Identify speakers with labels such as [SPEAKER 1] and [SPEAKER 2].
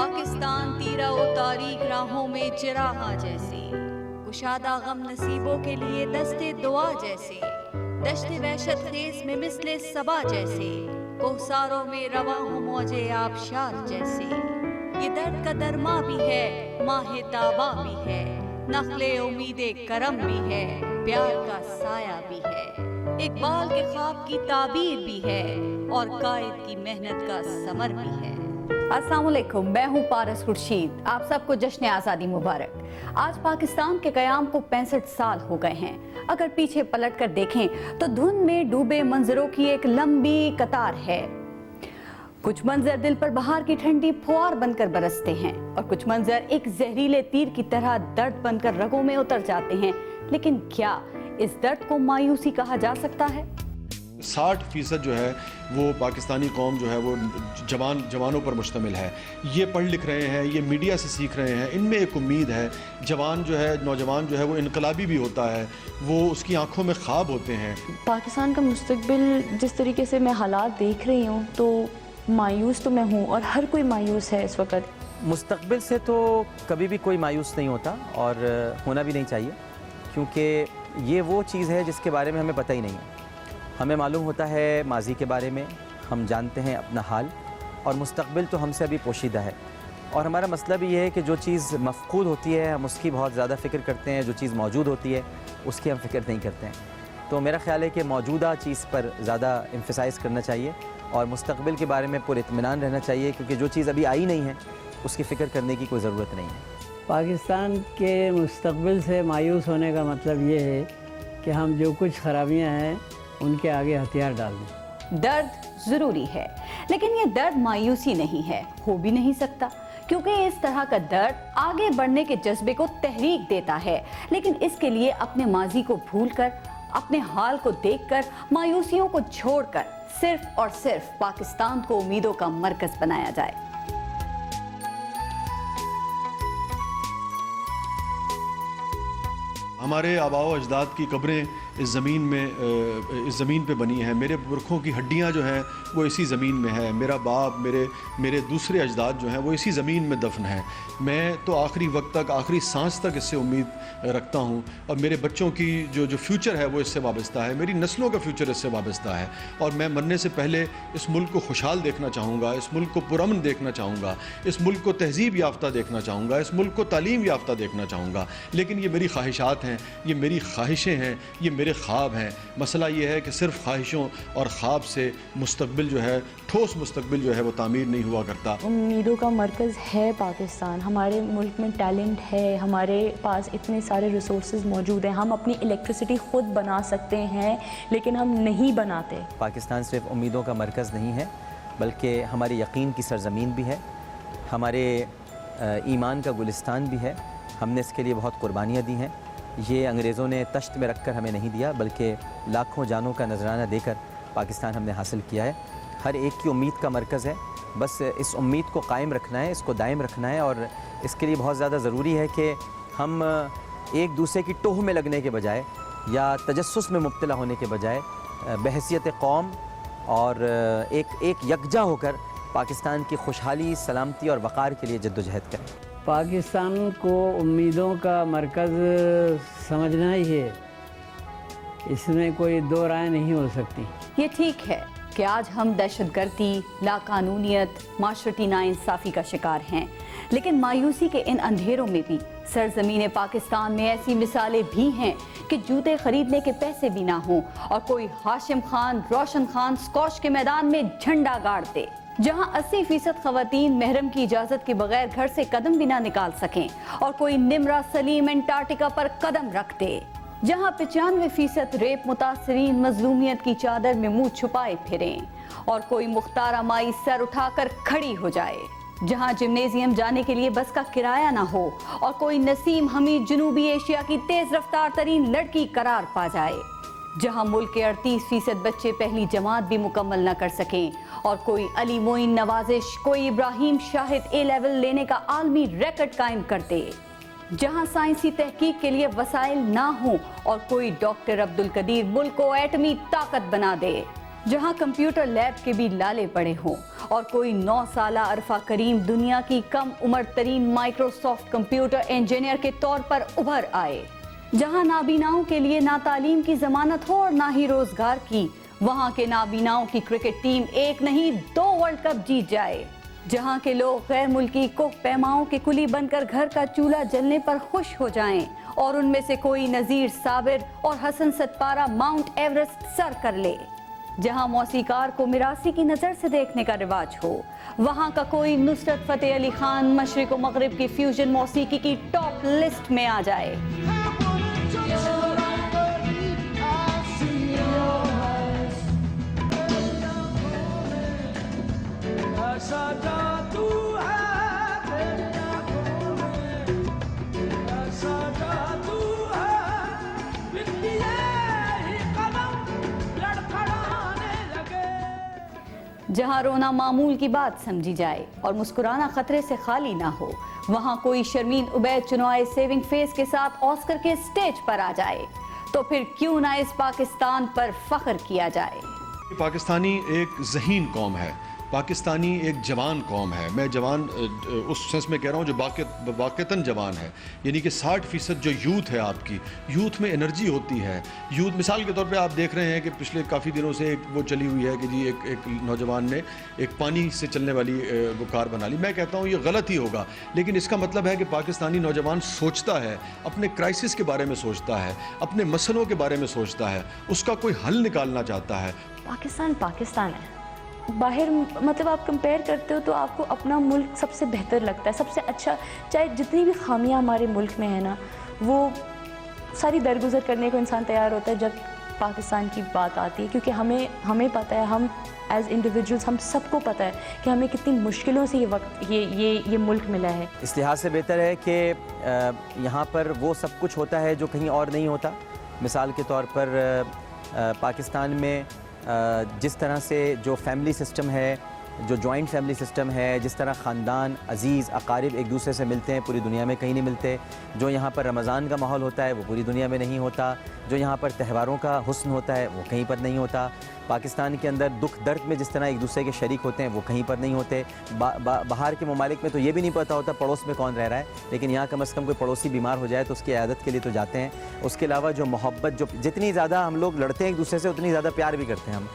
[SPEAKER 1] पाकिस्तान तीरा व तारीख राहों में चिरागा जैसे, कुशादा गम नसीबों के लिए दस्ते दुआ जैसे, दश्ते वहशत खेज में मिसले सबा जैसे, कोहसारों में रवा हो मौजे आबशार जैसे। ये दर्द का दरमा भी है, माहे ताबा भी है, नखले उम्मीदे करम भी है, प्यार का साया भी है, इकबाल के ख्वाब की ताबीर भी है और कायद की मेहनत का समर भी है। अस्सलाम वालेकुम, मैं हूँ पारस खुर्शीद। आप सबको जश्न आज़ादी मुबारक। आज पाकिस्तान के क़याम को 65 साल हो गए हैं। अगर पीछे पलट कर देखें तो धुंध में डूबे मंजरों की एक लंबी कतार है। कुछ मंजर दिल पर बहार की ठंडी फुहार बनकर बरसते हैं और कुछ मंजर एक जहरीले तीर की तरह दर्द बनकर रगों में उतर जाते हैं। लेकिन क्या इस दर्द को मायूसी कहा जा सकता है?
[SPEAKER 2] 60% जो है वो पाकिस्तानी कौम जो है वो जवानों पर मुश्तमिल है। ये पढ़ लिख रहे हैं, ये मीडिया से सीख रहे हैं, इनमें एक उम्मीद है। जवान जो है, नौजवान जो है वो इनकलाबी भी होता है, वो उसकी आंखों में ख्वाब होते हैं।
[SPEAKER 3] पाकिस्तान का मुस्तकबिल जिस तरीके से मैं हालात देख रही हूँ तो मायूस तो मैं हूँ और हर कोई मायूस है इस वक्त।
[SPEAKER 4] मुस्तकबिल से तो कभी भी कोई मायूस नहीं होता और होना भी नहीं चाहिए, क्योंकि ये वो चीज़ है जिसके बारे में हमें पता ही नहीं है। हमें मालूम होता है माजी के बारे में, हम जानते हैं अपना हाल, और मुस्तकबिल तो हमसे अभी पोशीदा है। और हमारा मसला भी ये है कि जो चीज़ मफ़क़ूद होती है हम उसकी बहुत ज़्यादा फ़िक्र करते हैं, जो चीज़ मौजूद होती है उसकी हम फ़िक्र नहीं करते हैं। तो मेरा ख़्याल है कि मौजूदा चीज़ पर ज़्यादा एम्फसाइज़ करना चाहिए और मुस्तकबिल के बारे में पुरइत्मीनान रहना चाहिए, क्योंकि जो चीज़ अभी आई नहीं है उसकी फ़िक्र करने की कोई ज़रूरत नहीं है।
[SPEAKER 5] पाकिस्तान के मुस्तकबिल से मायूस होने का मतलब ये है कि हम जो कुछ खराबियां हैं उनके आगे हथियार डाल दें।
[SPEAKER 1] दर्द ज़रूरी है, लेकिन ये दर्द मायूसी नहीं है, हो भी नहीं सकता, क्योंकि इस तरह का दर्द आगे बढ़ने के जज्बे को तहरीक देता है। लेकिन इसके लिए अपने माजी को भूलकर, अपने हाल को देखकर, मायूसियों को छोड़कर सिर्फ और सिर्फ पाकिस्तान को उम्मीदों का मरकज बनाया जाए।
[SPEAKER 2] हमारे आबाओ अजदाद की कब्रें इस ज़मीन पे बनी हैं। मेरे पुरखों की हड्डियां जो हैं वो इसी ज़मीन में है। मेरा बाप, मेरे दूसरे अजदाद जो हैं वो इसी ज़मीन में दफन है। मैं तो आखिरी वक्त तक, आखिरी सांस तक इससे उम्मीद रखता हूँ और मेरे बच्चों की जो फ्यूचर है वो इससे वाबस्ता है, मेरी नस्लों का फ्यूचर इससे वाबस्ता है। और मैं मरने से पहले इस मुल्क को खुशहाल देखना चाहूँगा, इस मुल्क को पुरअमन देखना चाहूँगा, इस मुल्क को तहजीब याफ्ता देखना चाहूँगा, इस मुल्क को तालीम याफ्ता देखना चाहूँगा। लेकिन ये मेरी ख्वाहिशात हैं, ये मेरी ख्वाहिशें हैं, ये मेरे ख्वाब हैं। मसला ये है कि सिर्फ ख्वाहिशों और ख्वाब से मुस्तकबिल जो है, ठोस मुस्तकबिल जो है वो तामीर नहीं हुआ करता।
[SPEAKER 3] उम्मीदों का मरकज़ है पाकिस्तान। हमारे मुल्क में टैलेंट है, हमारे पास इतने सारे रिसोर्सेज मौजूद हैं, हम अपनी इलेक्ट्रिसिटी ख़ुद बना सकते हैं, लेकिन हम नहीं बनाते।
[SPEAKER 4] पाकिस्तान सिर्फ उम्मीदों का मरकज़ नहीं है, बल्कि हमारे यकीन की सरज़मीन भी है, हमारे ईमान का गुलिस्तान भी है। हमने इसके लिए बहुत कुर्बानियाँ दी हैं। ये अंग्रेज़ों ने तश्त में रख कर हमें नहीं दिया, बल्कि लाखों जानों का नजराना देकर पाकिस्तान हमने हासिल किया है। हर एक की उम्मीद का मरकज़ है, बस इस उम्मीद को कायम रखना है, इसको दायम रखना है। और इसके लिए बहुत ज़्यादा ज़रूरी है कि हम एक दूसरे की टोह में लगने के बजाय या तजस्सुस में मुब्तला होने के बजाय बहैसियत कौम और एक यकजा होकर पाकिस्तान की खुशहाली, सलामती और वक़ार के लिए जद्दोजहद करें।
[SPEAKER 5] पाकिस्तान को उम्मीदों का मरकज़ समझना ही है, इसमें कोई दो राय नहीं हो सकती।
[SPEAKER 1] ये ठीक है कि आज हम दहशतगर्दी, लाकानूनियत, माशरती नाइंसाफ़ी का शिकार हैं, लेकिन मायूसी के इन अंधेरों में भी सरजमीन पाकिस्तान में ऐसी मिसालें भी हैं कि जूते खरीदने के पैसे भी ना हों और कोई हाशिम खान, रोशन खान स्कॉश के मैदान में झंडा गाड़ दे, जहां 80% खवातीन महरम की इजाजत के बगैर घर से कदम भी ना निकाल सकें और कोई निमरा सलीम एंटार्क्टिका पर कदम रख दे, जहां 95% रेप मुतासरीन मजलूमियत की चादर में मुंह छुपाए फिरें और कोई मुख्तारा माई सर उठाकर खड़ी हो जाए, जहां जिम्नेजियम जाने के लिए बस का किराया ना हो और कोई नसीम हमीद जुनूबी एशिया की तेज रफ्तार तरीन लड़की करार पा जाए, जहां मुल्क के 38% बच्चे पहली जमात भी मुकम्मल न कर सकें और कोई अली मोइन नवाजिश, कोई इब्राहिम शाहिद ए लेवल लेने का आलमी रिकॉर्ड कायम कर दे, जहां साइंसी तहकीक के लिए वसाइल ना हो और कोई डॉक्टर अब्दुल कदीर मुल्क को एटमी ताकत बना दे, जहां कंप्यूटर लैब के भी लाले पड़े हों और कोई 9 साला अरफा करीम दुनिया की कम उम्र तरीन माइक्रोसॉफ्ट कंप्यूटर इंजीनियर के तौर पर उभर आए, जहां नाबीनाओं के लिए ना तालीम की जमानत हो और ना ही रोजगार की, वहां के नाबीनाओं की क्रिकेट टीम एक नहीं 2 वर्ल्ड कप जीत जाए, जहां के लोग गैर मुल्की कोह पैमाओं के कुली बनकर घर का चूल्हा जलने पर खुश हो जाएं और उनमें से कोई नजीर साबिर और हसन सतपारा माउंट एवरेस्ट सर कर ले, जहां मौसीकार को मिरासी की नजर से देखने का रिवाज हो, वहां का कोई नुसरत फतेह अली खान मशरिक व मगरिब की फ्यूजन मौसीकी की टॉप लिस्ट में आ जाए। जहां रोना मामूल की बात समझी जाए और मुस्कुराना खतरे से खाली ना हो, वहां कोई शर्मीन उबैद चुनाए सेविंग फेस के साथ ऑस्कर के स्टेज पर आ जाए, तो फिर क्यों ना इस पाकिस्तान पर फख्र किया जाए।
[SPEAKER 2] पाकिस्तानी एक ज़हीन कौम है, पाकिस्तानी एक जवान कौम है। मैं जवान उस सेंस में कह रहा हूँ जो वाक़तन जवान है, यानी कि 60% जो यूथ है आपकी, यूथ में एनर्जी होती है। यूथ मिसाल के तौर पे आप देख रहे हैं कि पिछले काफ़ी दिनों से एक वो चली हुई है कि जी एक नौजवान ने एक पानी से चलने वाली वो कार बना ली। मैं कहता हूँ ये गलत ही होगा, लेकिन इसका मतलब है कि पाकिस्तानी नौजवान सोचता है, अपने क्राइसिस के बारे में सोचता है, अपने मसलों के बारे में सोचता है, उसका कोई हल निकालना चाहता है।
[SPEAKER 3] पाकिस्तान पाकिस्तान है। बाहर मतलब आप कंपेयर करते हो तो आपको अपना मुल्क सबसे बेहतर लगता है, सबसे अच्छा, चाहे जितनी भी खामियां हमारे मुल्क में है ना, वो सारी दरगुजर करने को इंसान तैयार होता है जब पाकिस्तान की बात आती है, क्योंकि हमें पता है, हम एज इंडिविजुअल्स हम सबको पता है कि हमें कितनी मुश्किलों से ये मुल्क मिला है।
[SPEAKER 4] इस लिहाज से बेहतर है कि यहाँ पर वो सब कुछ होता है जो कहीं और नहीं होता। मिसाल के तौर पर पाकिस्तान में जिस तरह से जो फैमिली सिस्टम है, जो जॉइंट फैमिली सिस्टम है, जिस तरह ख़ानदान अज़ीज़ अकारिब एक दूसरे से मिलते हैं, पूरी दुनिया में कहीं नहीं मिलते। जो यहाँ पर रमज़ान का माहौल होता है वो पूरी दुनिया में नहीं होता। जो यहाँ पर त्यौहारों का हुस्न होता है वो कहीं पर नहीं होता। पाकिस्तान के अंदर दुख दर्द में जिस तरह एक दूसरे के शरीक होते हैं वो कहीं पर नहीं होते। बाहर के ममालिक में तो ये भी नहीं पता होता पड़ोस में कौन रह रहा है, लेकिन यहाँ कम से कम कोई पड़ोसी बीमार हो जाए तो उसकी इयादत के लिए तो जाते हैं। उसके अलावा जो मोहब्बत, जो जितनी ज़्यादा हम लोग लड़ते हैं एक दूसरे से, उतनी ज़्यादा प्यार भी करते हैं हम।